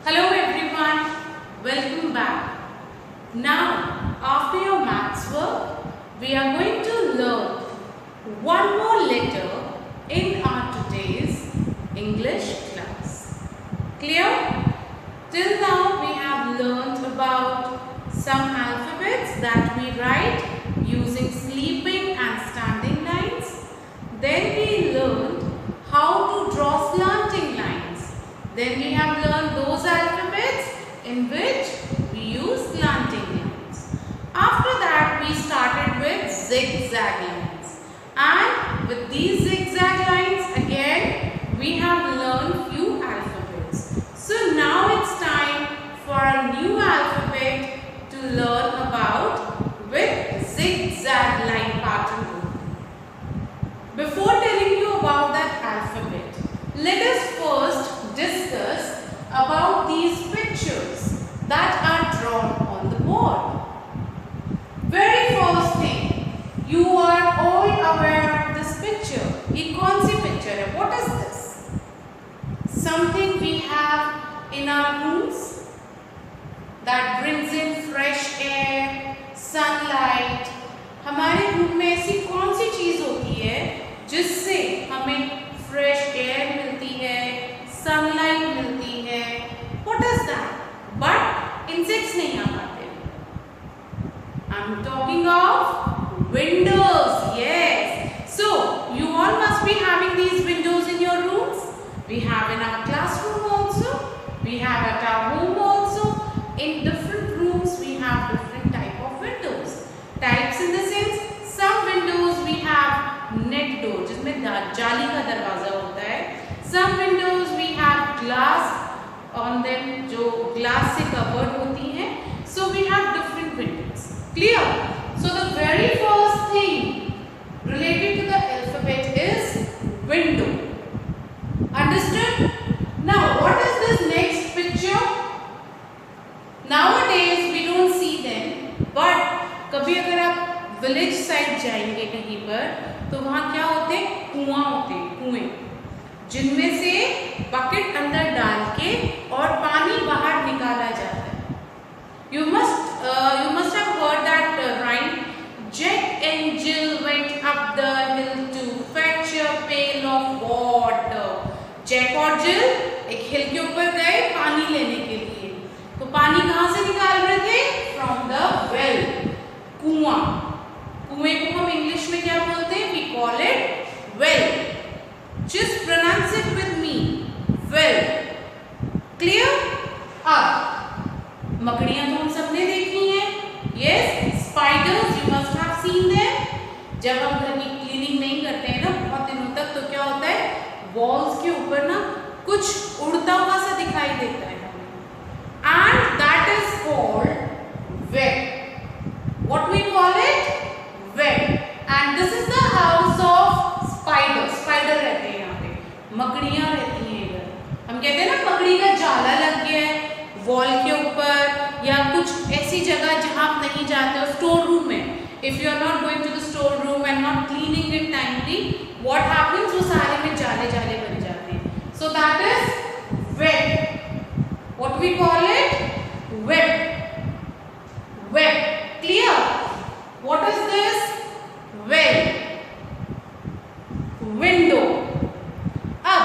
Hello everyone, welcome back. Now, after your maths work, we are going to learn one more letter in our today's English class. Clear? Till now we have learned about some alphabets that we write using sleeping and standing lines. Then we learned how to draw slanting lines. Then we have learned those alphabets in which we use slanting lines. After that we started with zigzag lines. And with these zigzag lines again we have learned few alphabets. So now it's time for a new alphabet to learn about with zigzag line pattern. Before telling you about that alphabet, let us first discuss about these pictures that are drawn on the board. Very first thing, you are all aware of this picture. ये कौन सी picture है? What is this? Something we have in our rooms that brings in fresh air, sunlight. हमारे room में ऐसी कौन सी चीज होती है जिससे हमें फ्रेश एयर मिलती है, सनलाइट मिलती है? What is that? But insects नहीं आ पाते. I'm talking of windows. Yes. So you all must be having these windows in your rooms. We have in our classroom also. We have at our home also. In different rooms we have different type of windows. Types in the sense, some windows we have net door जिसमें जाली का दरवाजा होता है. Some windows we have glass on them जो glass से covered होती हैं. So we have different windows. Clear? So the very first thing related to the alphabet is window. Understood? Now what is this next picture? Nowadays we don't see them, but कभी अगर आप village side जाएंगे कहीं पर तो वहाँ क्या होते हैं? कुआं होते हैं, कुएं जिनमें से बकेट अंदर डाल के और पानी बाहर निकाला जाता है. You must have heard that rhyme. Jack and Jill went up the hill to fetch a pail of water. Jack और जिल एक हिल के ऊपर गए पानी लेने के लिए. तो पानी कहाँ से निकाल रहे थे? From the well. कुआं. कुएं को हम इंग्लिश में क्या बोलते हैं? We call it well. Just pronounce it with me. Well. Clear? अब मकड़ियां तो हम सबने देखी हैं. Yes, spiders you must have seen them. जब हम घर की क्लीनिंग नहीं करते हैं ना बहुत दिनों तक तो क्या होता है? वॉल्स के ऊपर ना कुछ उड़ता हुआ सा दिखाई देता है हमें. And that is called web. What we call it? Web. And this is the house of spider. Spider रहते हैं यहाँ पे, मकड़ियाँ रहती हैं इधर. हम कहते हैं ना मकड़ी का जाला लग गया है वॉल के ऊपर या कुछ ऐसी जगह जहाँ आप नहीं जाते हो. स्टोर रूम में if you are not going to the store room and not cleaning it timely, what happens? वो सारे में जाले जाले बन जाते हैं. So that is web. What we call it? Web. Web. Clear? What is this? Well. Window. अब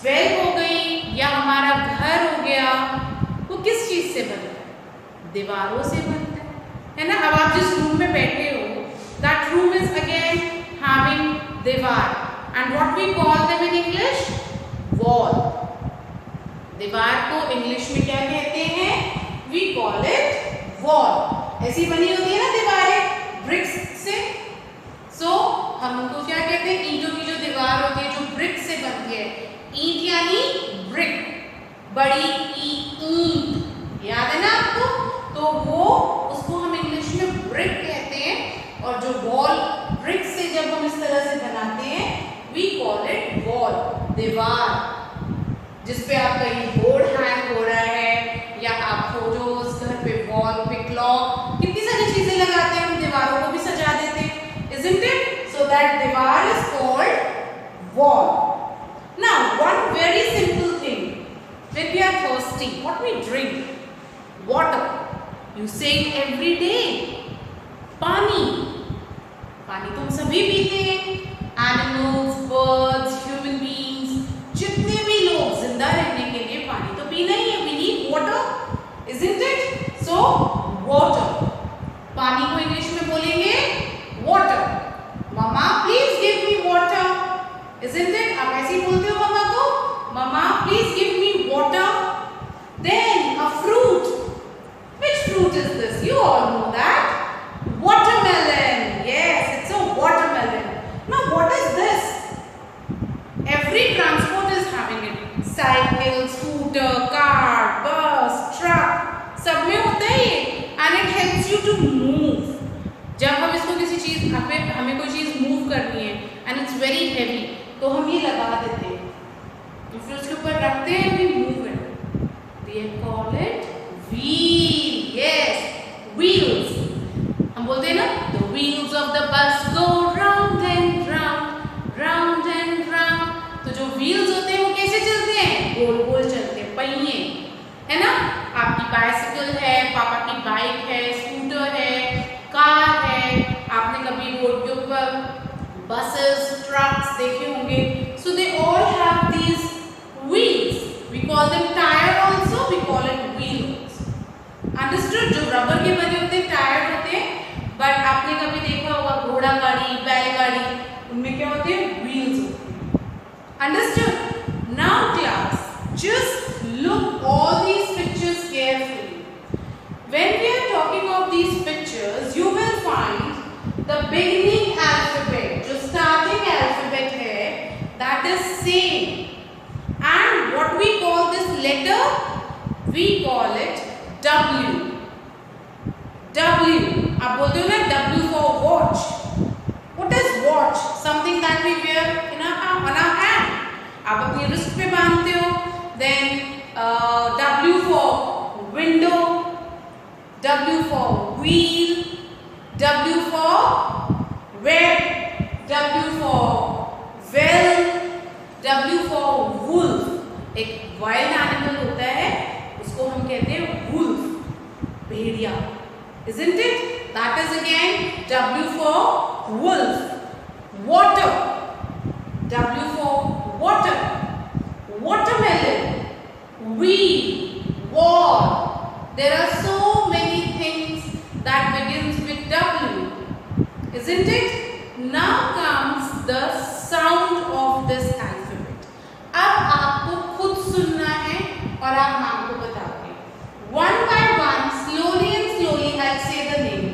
well हो गई या हमारा घर हो गया, वो किस चीज से बनता है? दीवारों से बनता है ना. अब आप जिस रूम में बैठे हो that room is again having दीवार. And what we call them in English? Wall. दीवार को इंग्लिश में क्या कहते हैं? We call it wall. ऐसी बनी होती है ना दीवारें ब्रिक्स से. So हम उनको क्या कहते हैं? ईंटों की जो दीवार होती है जो ब्रिक से बनती है. ईंट यानी ब्रिक, बड़ी ईंट. याद है ना आपको? तो वो उसको हम इंग्लिश में ब्रिक कहते हैं. और जो वॉल ब्रिक से जब हम इस तरह से बनाते हैं we call it wall. दीवार जिसपे आपका ये बोर्ड हैंग हो रहा है या आप फोटोज घर पे वॉल पे क्लॉक कितनी सारी चीजें लगाते हैं. हम दीवारों को भी सजा देते हैं. Isn't it? So that that diwar is called wall. Now, one very simple thing. When we are thirsty, what we drink? Water. You say it every day. पानी. पानी तो हम सभी पीते हैं. Animals, birds, human beings, जितने भी लोग जिंदा रहने के लिए पानी तो पीना ही है. We need water, isn't it? So, water. पानी को इंग्लिश में बोलेंगे water. Mama, please give me water. Isn't it? आप ऐसे ही बोलते हो मम्मा को. Mama, please give me water. Then a fruit. Which fruit is this? You all know that. Watermelon. Yes, it's a watermelon. Now, what is this? Every transport is having it. Cycle, scooter, car, bus, truck. सब में होता है ये. And it helps you to move. जब हम इसको किसी चीज हमें कोई चीज मूव करनी है and it's very heavy, तो हम ये लगा देते हैं. फिर उसके ऊपर रखते हैं, we move it. We call it wheel. Yes, wheels. हम बोलते हैं ना, the wheels of the bus go round and round, round and round. तो जो wheels होते हैं वो कैसे चलते हैं? गोल गोल चलते हैं, पहिए, है ना? आपकी बाइसिकल है, पापा की बाइक है, स्कूटर है, कार है. आपने कभी रोड के ऊपर buses, trucks देखे होंगे. So they all have these wheels. We call them tire also. We call it wheels. Understood? जो रबर के बने होते हैं टायर होते हैं. बट आपने कभी देखा होगा घोड़ा गाड़ी, बैलगाड़ी, उनमें क्या होते हैं? व्हील्स होते हैं. Understood? Now class, just look all these pictures carefully. When we are talking of these pictures, you will find the beginning alphabet, जो starting alphabet है, that is same. And what we call this letter? We call it W. W. आप बोलते हो ना W for watch. What is watch? Something that we wear on our hand. आप अपनी wrist पे बांधते हो. Then W for window. W for wheel. W for web. W for well. W for wolf. एक wild animal होता है, उसको हम कहते हैं wolf. Bhediya. Isn't it? That is again W for wolf. Water. W for water. Watermelon. Wheel. Wall. There are so many things that begins with W. Isn't it? Now comes the sound of this alphabet. अब आपको खुद सुनना है और आप नाम को बताओगे. One by one, slowly and slowly, I'll say the name.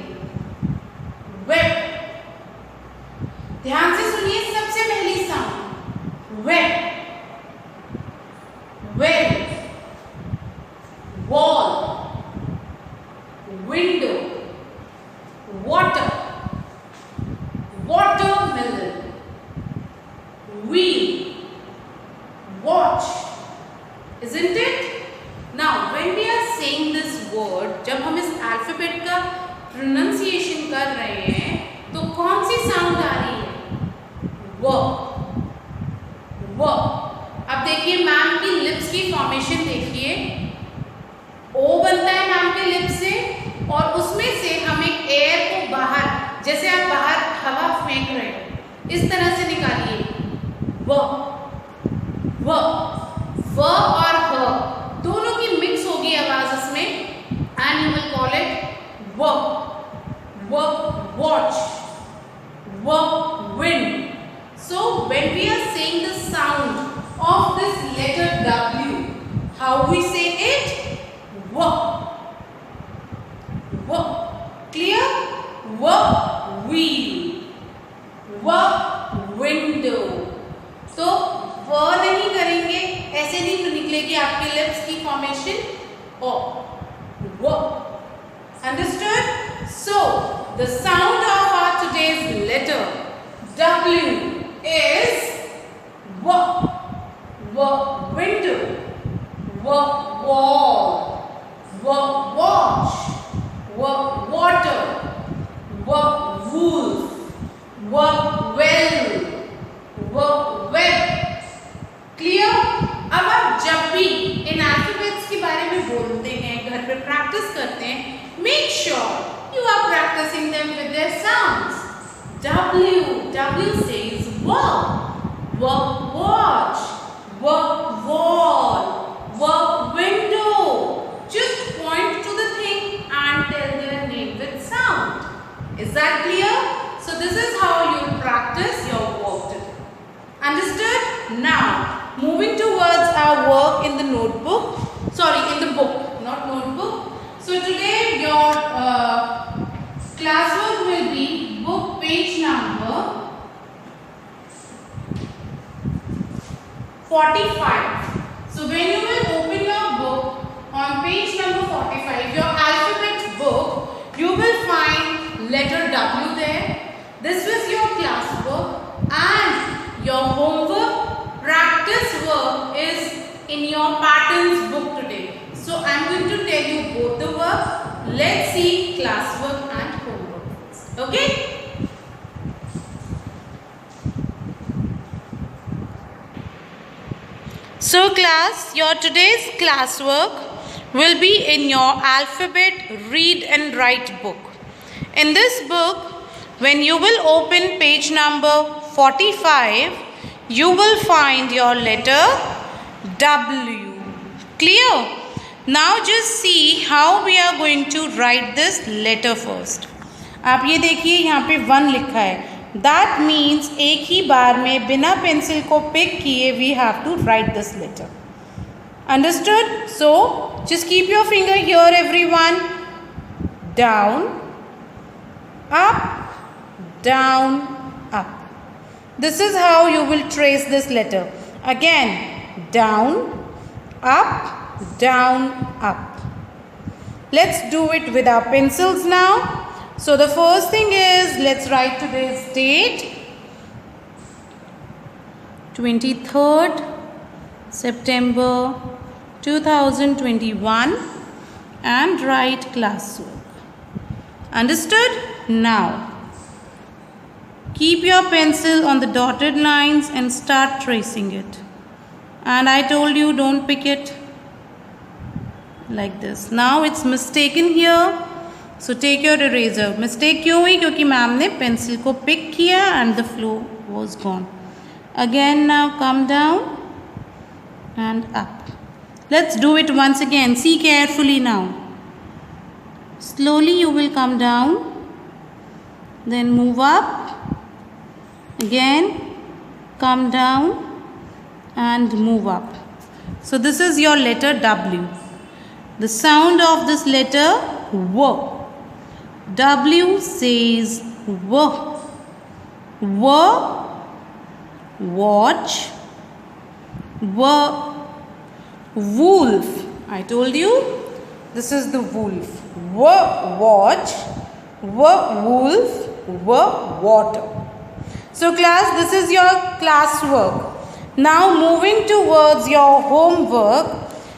Web. ध्यान से सुनिए सबसे पहली sound. Web. Well. Wall. Window. Water. Watermelon. Wheel. Watch. Isn't it? Now, when we are saying this word, जब हम इस अल्फाबेट का प्रोनाउंसिएशन कर रहे हैं, तो कौन सी साउंड आ रही है? व. व. अब देखिए मैम की लिप्स की फॉर्मेशन देखिए. ओ बनता है मैम के लिप्स से, और उसमें से हम एक एयर को बाहर, जैसे आप बाहर हवा फेंक रहे हैं, इस तरह से निकालिए. व. व. व और ह दोनों की मिक्स होगी आवाज इसमें, and you will call it व. व. वॉच. व. Wind. So when we are saying the sound of this letter W, how we say it? W. W. Clear? W. Wheel. W. Window. तो व नहीं करेंगे, ऐसे नहीं निकलेगी आपके लिप्स की formation. O. W. Understood? So the sound of our today's letter W is W. W. Window. W. Wall. W. Watch. W. Water. W. Wolf. W. Well. W. W says work. Work watch. Work wall. Work window. Just point to the thing and tell their name with sound. Is that clear? So this is how you practice your work today. Understood? Now, moving towards our work in the notebook. Sorry, in the book, not notebook. So today your classwork will be book page number 45. So when you will open your book on page number 45, your alphabet book, you will find letter W there. This was your classwork, and your homework practice work is in your patterns book today. So I am going to tell you both the work. Let's see classwork and homework. Okay? So class, your today's classwork will be in your alphabet read and write book. In this book, when you will open page number 45, you will find your letter W. Clear? Now just see how we are going to write this letter first. आप ये देखिए यहाँ पे 1 लिखा है. That means एक ही बार में बिना पेंसिल को पिक किए we have to write this letter. Understood? So just keep your finger here everyone. Down, up, down, up. This is how you will trace this letter. Again, down, up, down, up. Let's do it with our pencils now. So the first thing is, let's write today's date. 23rd September 2021 and write classwork. Understood? Now, keep your pencil on the dotted lines and start tracing it. And I told you don't pick it like this. Now it's mistaken here. So take your eraser. Mistake क्यों हुई? क्योंकि ma'am ने pencil को pick किया and the flow was gone. Again now come down and up. Let's do it once again. See carefully now. Slowly you will come down. Then move up. Again come down and move up. So this is your letter W. The sound of this letter W. W says W. W. Watch. W. Wolf. I told you this is the wolf. W. Watch. W. Wolf. W. Water. So class, this is your classwork. Now moving towards your homework.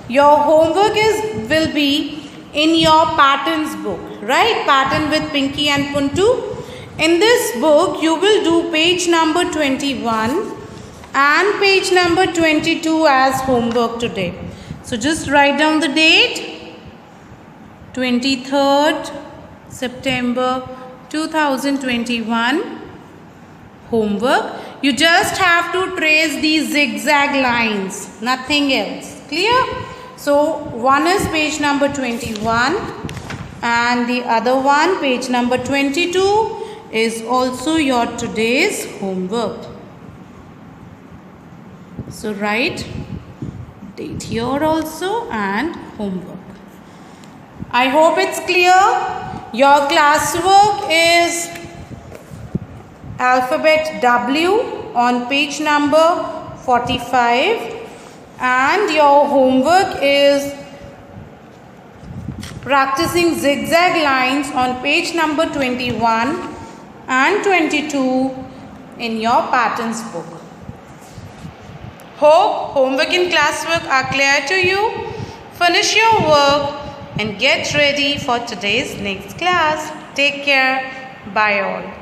Your homework will be in your patterns book, right? Pattern with Pinky and Puntu. In this book, you will do page number 21 and page number 22 as homework today. So just write down the date, 23rd September 2021, homework. You just have to trace these zigzag lines, nothing else. Clear? So one is page number 21 and the other one, page number 22, is also your today's homework. So write date here also and homework. I hope it's clear. Your classwork is alphabet W on page number 45. And your homework is practicing zigzag lines on page number 21 and 22 in your patterns book. Hope homework and classwork are clear to you. Finish your work and get ready for today's next class. Take care. Bye all.